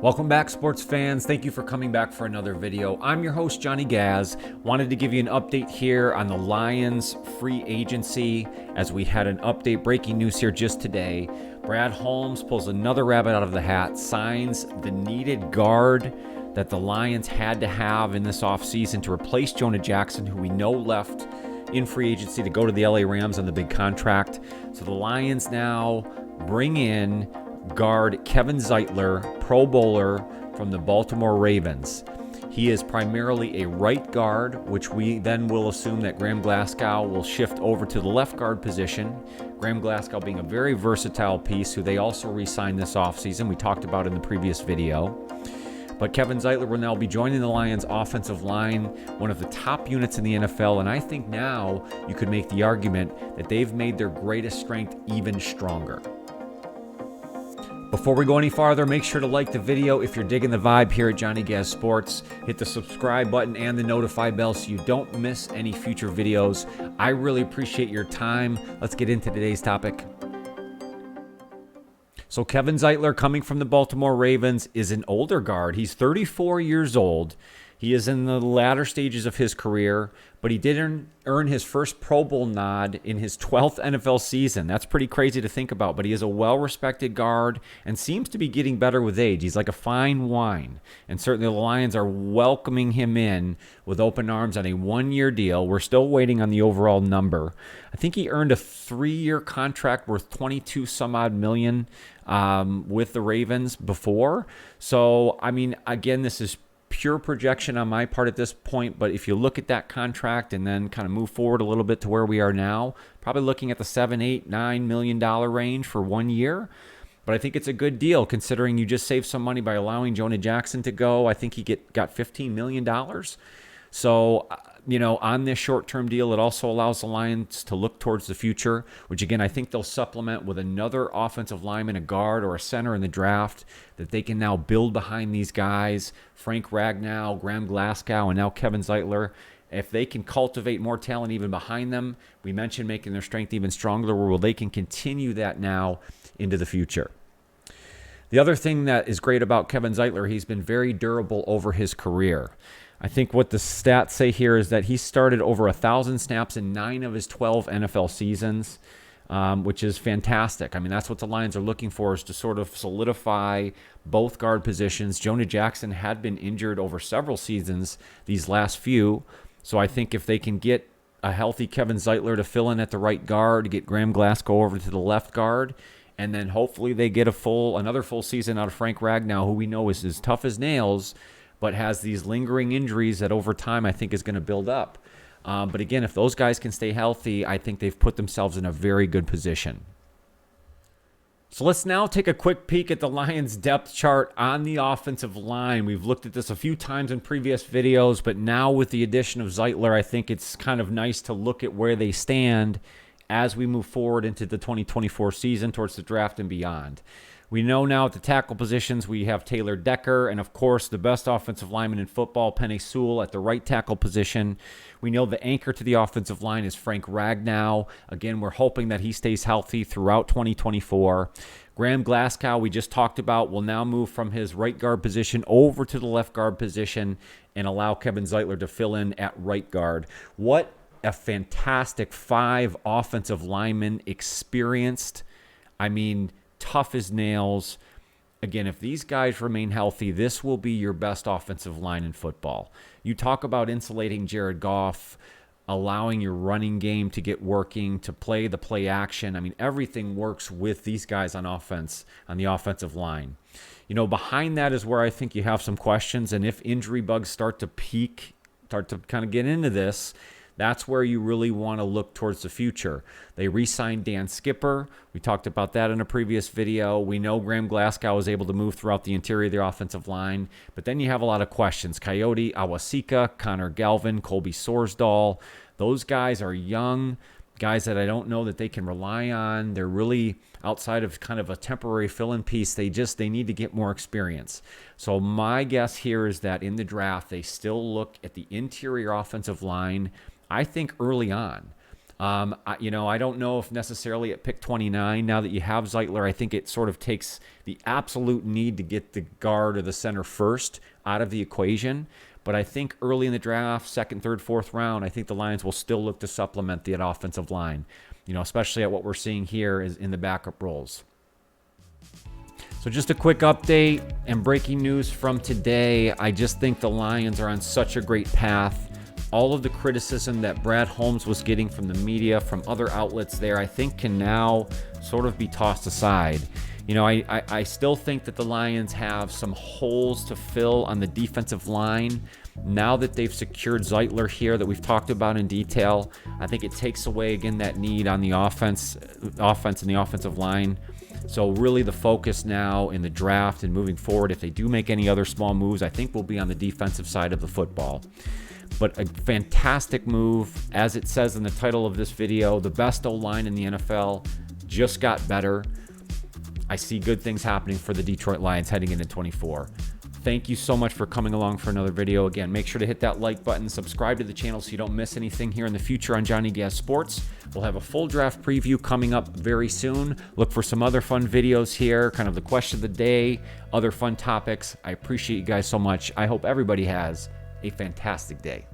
Welcome back, sports fans. Thank you for coming back for another video. I'm your host, Johnny Gaz. Wanted to give you an update here on the Lions free agency as we had an update, breaking news here just today. Brad Holmes pulls another rabbit out of the hat, signs the needed guard that the Lions had to have in this offseason to replace Jonah Jackson, who we know left in free agency to go to the LA Rams on the big contract. So the Lions now bring in guard Kevin Zeitler, Pro Bowler from the Baltimore Ravens. He is primarily a right guard, which we then will assume that Graham Glasgow will shift over to the left guard position. Graham Glasgow being a very versatile piece who they also re-signed this offseason. We talked about in the previous video. But Kevin Zeitler will now be joining the Lions offensive line, one of the top units in the NFL, and I think now you could make the argument that they've made their greatest strength even stronger. Before we go any farther, make sure to like the video if you're digging the vibe here at Johnny Gaz Sports. Hit the subscribe button and the notify bell so you don't miss any future videos. I really appreciate your time. Let's get into today's topic. So Kevin Zeitler, coming from the Baltimore Ravens, is an older guard. He's 34 years old. He is in the latter stages of his career, but he did earn his first Pro Bowl nod in his 12th NFL season. That's pretty crazy to think about, but he is a well-respected guard and seems to be getting better with age. He's like a fine wine, and certainly the Lions are welcoming him in with open arms on a one-year deal. We're still waiting on the overall number. I think he earned a 3-year contract worth 22 some odd million with the Ravens before. So, I mean, again, this is pure projection on my part at this point, but if you look at that contract and then kind of move forward a little bit to where we are now, probably looking at the $7, $8, $9 million range for 1 year. But I think it's a good deal considering you just saved some money by allowing Jonah Jackson to go. I think he got $15 million. So, on this short-term deal, it also allows the Lions to look towards the future, which, again, I think they'll supplement with another offensive lineman, a guard, or a center in the draft that they can now build behind these guys, Frank Ragnow, Graham Glasgow, and now Kevin Zeitler. If they can cultivate more talent even behind them, we mentioned making their strength even stronger, where they can continue that now into the future. The other thing that is great about Kevin Zeitler, he's been very durable over his career. I think what the stats say here is that he started over 1,000 snaps in 9 of his 12 NFL seasons, which is fantastic. I mean, that's what the Lions are looking for, is to sort of solidify both guard positions. Jonah Jackson had been injured over several seasons, these last few. So I think if they can get a healthy Kevin Zeitler to fill in at the right guard, get Graham Glasgow over to the left guard, and then hopefully they get another full season out of Frank Ragnow, who we know is as tough as nails, but has these lingering injuries that over time I think is going to build up. But again, if those guys can stay healthy, I think they've put themselves in a very good position. So let's now take a quick peek at the Lions depth chart on the offensive line. We've looked at this a few times in previous videos, but now with the addition of Zeitler, I think it's kind of nice to look at where they stand as we move forward into the 2024 season towards the draft and beyond. We know now at the tackle positions we have Taylor Decker and, of course, the best offensive lineman in football, Penei Sewell, at the right tackle position. We know the anchor to the offensive line is Frank Ragnow. Again, we're hoping that he stays healthy throughout 2024. Graham Glasgow, we just talked about, will now move from his right guard position over to the left guard position and allow Kevin Zeitler to fill in at right guard. What a fantastic 5 offensive linemen, experienced. I mean, tough as nails. Again, if these guys remain healthy, this will be your best offensive line in football. You talk about insulating Jared Goff, allowing your running game to get working, to play the play action. I mean, everything works with these guys on offense, on the offensive line. Behind that is where I think you have some questions, and if injury bugs start to peak, start to kind of get into this, that's where you really want to look towards the future. They re-signed Dan Skipper. We talked about that in a previous video. We know Graham Glasgow was able to move throughout the interior of the offensive line, but then you have a lot of questions. Coyote Awasika, Connor Galvin, Colby Sorsdahl. Those guys are young, guys that I don't know that they can rely on. They're really outside of kind of a temporary fill-in piece. They need to get more experience. So my guess here is that in the draft, they still look at the interior offensive line, I think early on. I don't know if necessarily at pick 29, now that you have Zeitler, I think it sort of takes the absolute need to get the guard or the center first out of the equation. But I think early in the draft, second, third, fourth round, I think the Lions will still look to supplement the offensive line, especially at what we're seeing here is in the backup roles. So just a quick update and breaking news from today. I just think the Lions are on such a great path. All of the criticism that Brad Holmes was getting from the media, from other outlets there, I think can now sort of be tossed aside. I still think that the Lions have some holes to fill on the defensive line. Now that they've secured Zeitler here that we've talked about in detail, I think it takes away, again, that need on the offense and the offensive line. So really the focus now in the draft and moving forward, if they do make any other small moves, I think will be on the defensive side of the football. But a fantastic move. As it says in the title of this video, the best O-line in the NFL just got better. I see good things happening for the Detroit Lions heading into 24. Thank you so much for coming along for another video. Again, make sure to hit that like button, subscribe to the channel so you don't miss anything here in the future on Johnny Gas Sports. We'll have a full draft preview coming up very soon. Look for some other fun videos here, kind of the question of the day, other fun topics. I appreciate you guys so much. I hope everybody has a fantastic day.